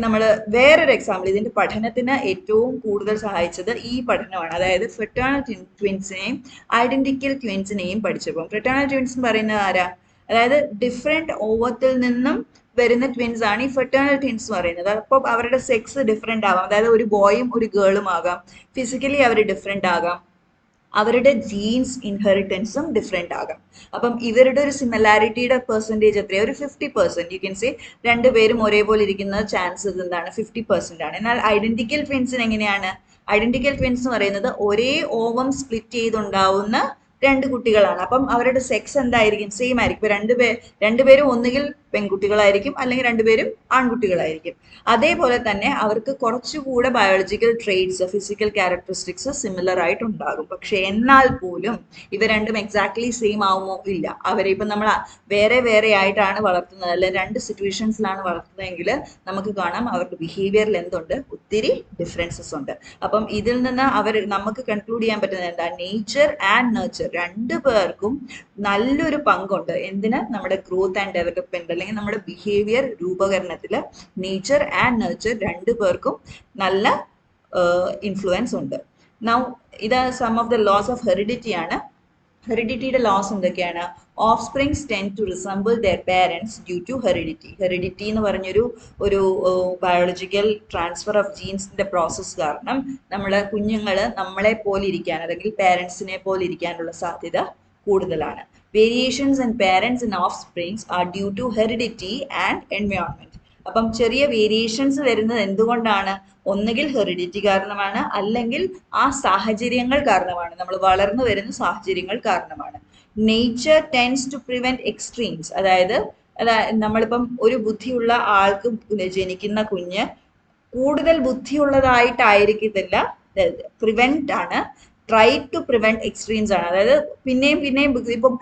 നമ്മൾ വേറൊരു എക്സാമ്പിൾ, ഇതിന്റെ പഠനത്തിന് ഏറ്റവും കൂടുതൽ സഹായിച്ചത് ഈ പഠനമാണ്. അതായത് ഫ്രറ്റേണൽ ട്വിൻസിനെയും ഐഡന്റിക്കൽ ട്വിൻസിനെയും പഠിച്ചപ്പോൾ, ഫ്രറ്റേണൽ ട്വിൻസ് എന്ന് പറയുന്നത് ആരാ? അതായത് ഡിഫറെന്റ് ഓവത്തിൽ നിന്നും വരുന്ന ട്വിൻസ് ആണ് ഈ ഫ്രറ്റേണൽ ട്വിൻസ് എന്ന് പറയുന്നത്. അപ്പോൾ അവരുടെ സെക്സ് ഡിഫറെന്റ് ആവാം, അതായത് ഒരു ബോയും ഒരു ഗേളും ആകാം, ഫിസിക്കലി അവർ ഡിഫറെന്റ് ആകാം, അവരുടെ ജീൻസ് ഇൻഹെറിറ്റൻസും ഡിഫറെന്റ് ആകാം. അപ്പം ഇവരുടെ ഒരു സിമിലാരിറ്റിയുടെ പെർസെൻറ്റേജ് എത്രയാണ്? ഒരു 50%. യു കെൻ സേ രണ്ടുപേരും ഒരേപോലെ ഇരിക്കുന്ന ചാൻസസ് എന്താണ്? 50% ആണ്. എന്നാൽ ഐഡന്റിക്കൽ ട്വിൻസിന് എങ്ങനെയാണ്? ഐഡന്റിക്കൽ ട്വിൻസ് എന്ന് പറയുന്നത് ഒരേ ഓവം സ്പ്ലിറ്റ് ചെയ്തുണ്ടാവുന്ന രണ്ട് കുട്ടികളാണ്. അപ്പം അവരുടെ സെക്സ് എന്തായിരിക്കും? സെയിം ആയിരിക്കും. ഇപ്പൊ രണ്ടുപേരും ഒന്നുകിൽ പെൺകുട്ടികളായിരിക്കും, അല്ലെങ്കിൽ രണ്ടുപേരും ആൺകുട്ടികളായിരിക്കും. അതേപോലെ തന്നെ അവർക്ക് കുറച്ചുകൂടെ biological traits, physical characteristics similar ആയിട്ട് ഉണ്ടാകും. പക്ഷെ എന്നാൽ പോലും ഇവ രണ്ടും എക്സാക്ട്ലി സെയിം ആവുമോ? ഇല്ല. അവരെ ഇപ്പം നമ്മൾ വേറെ വേറെ ആയിട്ടാണ് വളർത്തുന്നത്, അല്ലെ രണ്ട് സിറ്റുവേഷൻസിലാണ് വളർത്തുന്നതെങ്കിൽ നമുക്ക് കാണാം അവരുടെ ബിഹേവിയറിൽ എന്തുണ്ട്? ഒത്തിരി ഡിഫറൻസസ് ഉണ്ട്. അപ്പം ഇതിൽ നിന്ന് നമുക്ക് കൺക്ലൂഡ് ചെയ്യാൻ പറ്റുന്നത് എന്താ? നേച്ചർ ആൻഡ് നേച്ചർ രണ്ടു പേർക്കും നല്ലൊരു പങ്കുണ്ട്. എന്തിന്? നമ്മുടെ ഗ്രോത്ത് ആൻഡ് ഡെവലപ്മെന്റ് അല്ലെങ്കിൽ നമ്മുടെ ബിഹേവിയർ രൂപകരണത്തിൽ നേച്ചർ ആൻഡ് നേച്ചർ രണ്ടു പേർക്കും നല്ല ഇൻഫ്ലുവൻസ് ഉണ്ട്. നൗ ഇത് some of the laws of heredity ആണ്. ഹെറിഡിറ്റിയുടെ ലോസ് എന്തൊക്കെയാണ്? Offsprings tend to resemble their parents due to heredity. Heredity എന്ന് പറഞ്ഞൊരു ബയോളജിക്കൽ ട്രാൻസ്ഫർ ഓഫ് ജീൻസിന്റെ പ്രോസസ്സ് കാരണം നമ്മളെ കുഞ്ഞുങ്ങൾ നമ്മളെ പോലെ ഇരിക്കാൻ, അല്ലെങ്കിൽ പേരൻസിനെ പോലെ ഇരിക്കാനുള്ള സാധ്യത കൂടുതലാണ്. Variations in parents in offsprings are due to heredity and environment. അപ്പം ചെറിയ വേരിയേഷൻസ് വരുന്നത് എന്തുകൊണ്ടാണ്? ഒന്നുകിൽ ഹെറിഡിറ്റി കാരണമാണ്, അല്ലെങ്കിൽ ആ സാഹചര്യങ്ങൾ കാരണമാണ്, നമ്മൾ വളർന്നു വരുന്ന സാഹചര്യങ്ങൾ കാരണമാണ്. Nature tends to prevent extremes. അതായത് നമ്മളിപ്പം ഒരു ബുദ്ധിയുള്ള ആൾക്ക് ജനിക്കുന്ന കുഞ്ഞ് കൂടുതൽ ബുദ്ധിയുള്ളതായിട്ടായിരിക്കത്തില്ല, പ്രിവെന്റ് ആണ്, ട്രൈ ടു പ്രിവെന്റ് എക്സ്ട്രീംസ് ആണ്. അതായത് പിന്നെയും ഇപ്പം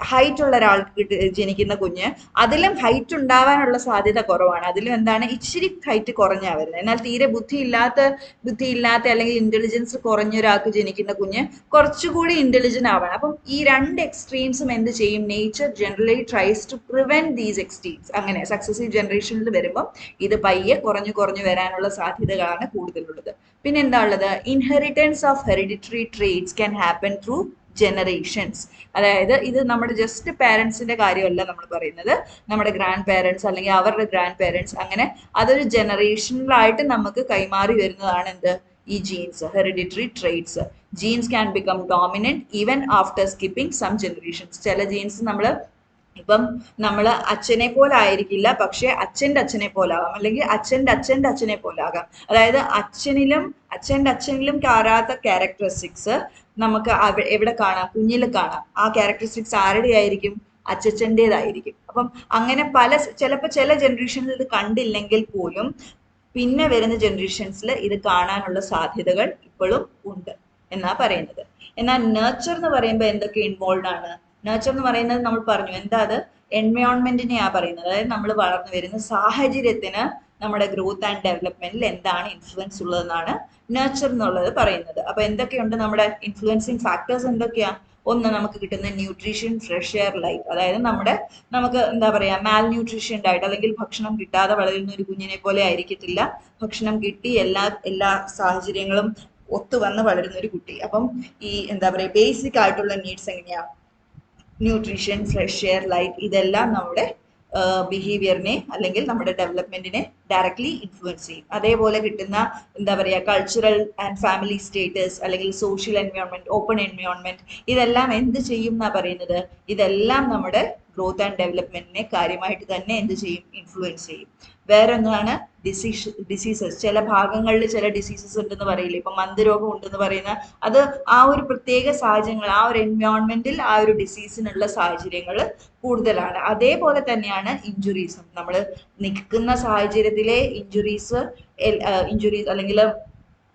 ഹൈറ്റ് ഉള്ള ഒരാൾക്ക് ജനിക്കുന്ന കുഞ്ഞ് അതിലും ഹൈറ്റ് ഉണ്ടാവാനുള്ള സാധ്യത കുറവാണ്. അതിലും എന്താണ്? ഇച്ചിരി ഹൈറ്റ് കുറഞ്ഞാ വരുന്നത്. എന്നാൽ തീരെ ബുദ്ധിയില്ലാത്ത അല്ലെങ്കിൽ ഇന്റലിജൻസ് കുറഞ്ഞ ഒരാൾക്ക് ജനിക്കുന്ന കുഞ്ഞ് കുറച്ചുകൂടി ഇന്റലിജന്റ് ആവണം. അപ്പം ഈ രണ്ട് എക്സ്ട്രീംസും എന്ത് ചെയ്യും? Nature generally tries to prevent these extremes. അങ്ങനെ സക്സസീവ് ജനറേഷനിൽ വരുമ്പോൾ ഇത് പയ്യെ കുറഞ്ഞു വരാനുള്ള സാധ്യതകളാണ് കൂടുതലുള്ളത്. പിന്നെ എന്താ ഉള്ളത്? Inheritance of hereditary traits can happen through generations. അതായത് ഇത് നമ്മുടെ ജസ്റ്റ് പാരൻസിന്റെ കാര്യമല്ല നമ്മൾ പറയുന്നത്, നമ്മുടെ ഗ്രാൻഡ് പാരൻസ് അല്ലെങ്കിൽ അവരുടെ ഗ്രാൻഡ് പാരൻസ്, അങ്ങനെ അതൊരു ജനറേഷനിലായിട്ട് നമുക്ക് കൈമാറി വരുന്നതാണ് എന്ത്? ഈ genes, hereditary traits. Genes can become dominant even after skipping some generations. ചില ജീൻസ് നമ്മൾ ഇപ്പം നമ്മൾ അച്ഛനെ പോലെ ആയിരിക്കില്ല, പക്ഷെ അച്ഛൻ്റെ അച്ഛനെ പോലാകാം, അല്ലെങ്കിൽ അച്ഛൻ്റെ അച്ഛനെ പോലാകാം. അതായത് അച്ഛൻ്റെ അച്ഛനിലും കാരാത്ത ക്യാരക്ടറിസ്റ്റിക്സ് നമുക്ക് എവിടെ കാണാം? കുഞ്ഞിൽ കാണാം. ആ ക്യാരക്ടറിസ്റ്റിക്സ് ആരുടെ ആയിരിക്കും? അച്ഛൻ്റെതായിരിക്കും. അപ്പം അങ്ങനെ ചിലപ്പോൾ ചില ജനറേഷനിൽ ഇത് കണ്ടില്ലെങ്കിൽ പോലും പിന്നെ വരുന്ന ജനറേഷൻസിൽ ഇത് കാണാനുള്ള സാധ്യതകൾ ഇപ്പോഴും ഉണ്ട് എന്നാ പറയുന്നത്. എന്നാൽ നേച്ചർ എന്ന് പറയുമ്പോൾ എന്തൊക്കെ ഇൻവോൾവ് ആണ്? നേച്ചർ എന്ന് പറയുന്നത് നമ്മൾ പറഞ്ഞു എന്താ? അത് എൻവയോൺമെന്റിനെയാ പറയുന്നത്. അതായത് നമ്മൾ വളർന്നു വരുന്ന സാഹചര്യത്തിന് നമ്മുടെ ഗ്രോത്ത് ആൻഡ് ഡെവലപ്മെന്റിൽ എന്താണ് ഇൻഫ്ലുവൻസ് ഉള്ളതെന്നാണ് നേച്ചർ എന്നുള്ളത് പറയുന്നത്. അപ്പൊ എന്തൊക്കെയുണ്ട് നമ്മുടെ ഇൻഫ്ലുവൻസിങ് ഫാക്ടേഴ്സ്? എന്തൊക്കെയാ? ഒന്ന്, നമുക്ക് കിട്ടുന്ന ന്യൂട്രീഷൻ, ഫ്രഷ് എയർ, ലൈഫ്. അതായത് നമുക്ക് എന്താ പറയാ, മാൽ ന്യൂട്രീഷ്യൻ്റ് ആയിട്ട് അല്ലെങ്കിൽ ഭക്ഷണം കിട്ടാതെ വളരുന്ന ഒരു കുഞ്ഞിനെ പോലെ ആയിരിക്കത്തില്ല ഭക്ഷണം കിട്ടി എല്ലാ സാഹചര്യങ്ങളും ഒത്തുവന്ന് വളരുന്ന ഒരു കുട്ടി. അപ്പം ഈ എന്താ പറയാ, ബേസിക് ആയിട്ടുള്ള നീഡ്സ് എങ്ങനെയാ? ന്യൂട്രീഷൻ, ഫ്രഷ് എയർ, ലൈറ്റ്, ഇതെല്ലാം നമ്മുടെ ബിഹേവിയറിനെ അല്ലെങ്കിൽ നമ്മുടെ ഡെവലപ്മെന്റിനെ ഡയറക്ട്ലി ഇൻഫ്ലുവൻസ് ചെയ്യും. അതേപോലെ കിട്ടുന്ന എന്താ പറയുക, കൾച്ചറൽ ആൻഡ് ഫാമിലി സ്റ്റേറ്റസ് അല്ലെങ്കിൽ സോഷ്യൽ എൻവയോൺമെന്റ്, ഓപ്പൺ എൻവയോൺമെന്റ്, ഇതെല്ലാം എന്ത് ചെയ്യും എന്നാ പറയുന്നത്? ഇതെല്ലാം നമ്മുടെ ഗ്രോത്ത് ആൻഡ് ഡെവലപ്മെന്റിനെ കാര്യമായിട്ട് തന്നെ എന്ത് ചെയ്യും? ഇൻഫ്ലുവൻസ് ചെയ്യും. വേറെ ഒന്നാണ് ഡിസീസസ്. ചില ഭാഗങ്ങളിൽ ചില ഡിസീസസ് ഉണ്ടെന്ന് പറയില്ലേ, ഇപ്പൊ മന്ദരോഗം ഉണ്ടെന്ന് പറയുന്ന അത് ആ ഒരു പ്രത്യേക സാഹചര്യങ്ങൾ, ആ ഒരു എൻവയോൺമെന്റിൽ ആ ഒരു ഡിസീസിനുള്ള സാഹചര്യങ്ങൾ കൂടുതലാണ്. അതേപോലെ തന്നെയാണ് ഇഞ്ചുറീസും. നമ്മൾ നിൽക്കുന്ന സാഹചര്യത്തിലെ ഇഞ്ചുറീസ് അല്ലെങ്കിൽ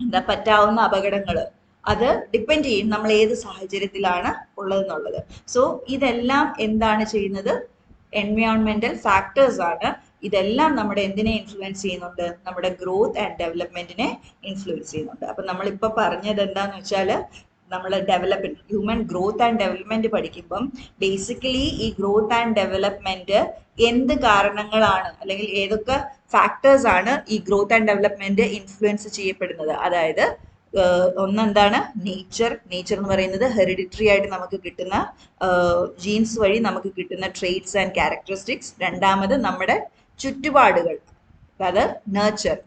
എന്താ പറ്റാവുന്ന അപകടങ്ങൾ, അത് ഡിപ്പെൻഡ് ചെയ്യും നമ്മൾ ഏത് സാഹചര്യത്തിലാണ് ഉള്ളതെന്നുള്ളത്. സോ ഇതെല്ലാം എന്താണ് ചെയ്യുന്നത്? എൻവയോൺമെന്റൽ ഫാക്ടേഴ്സ് ആണ്. ഇതെല്ലാം നമ്മുടെ എന്തിനെ ഇൻഫ്ലുവൻസ് ചെയ്യുന്നുണ്ട്? നമ്മുടെ ഗ്രോത്ത് ആൻഡ് ഡെവലപ്മെന്റിനെ ഇൻഫ്ലുവൻസ് ചെയ്യുന്നുണ്ട്. അപ്പൊ നമ്മളിപ്പോ പറഞ്ഞത് എന്താന്ന് വെച്ചാൽ നമ്മൾ development human growth and development പഠിക്കുമ്പം ബേസിക്കലി ഈ ഗ്രോത്ത് ആൻഡ് ഡെവലപ്മെന്റ് എന്ത് കാരണങ്ങളാണ് അല്ലെങ്കിൽ ഏതൊക്കെ ഫാക്ടേഴ്സ് ആണ് ഈ ഗ്രോത്ത് ആൻഡ് ഡെവലപ്മെന്റ് ഇൻഫ്ലുവൻസ് ചെയ്യപ്പെടുന്നത്. അതായത് ഒന്നെന്താണ് നേച്ചർ എന്ന് പറയുന്നത് ഹെറിഡിറ്ററി ആയിട്ട് നമുക്ക് കിട്ടുന്ന ജീൻസ് വഴി നമുക്ക് കിട്ടുന്ന ട്രേറ്റ്സ് ആൻഡ് ക്യാരക്ടറിസ്റ്റിക്സ്. രണ്ടാമത് നമ്മുടെ ചുറ്റുപാടുകൾ, അതായത്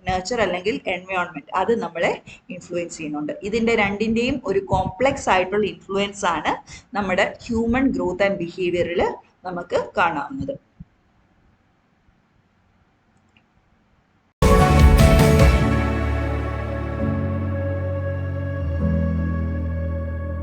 നേച്ചർ അല്ലെങ്കിൽ എൻവയോൺമെന്റ്, അത് നമ്മളെ ഇൻഫ്ലുവൻസ് ചെയ്യുന്നുണ്ട്. ഇതിന്റെ രണ്ടിന്റെയും ഒരു കോംപ്ലക്സ് ആയിട്ടുള്ള ഇൻഫ്ലുവൻസ് ആണ് നമ്മുടെ ഹ്യൂമൻ ഗ്രോത്ത് ആൻഡ് ബിഹേവിയറിൽ നമുക്ക് കാണാവുന്നത്.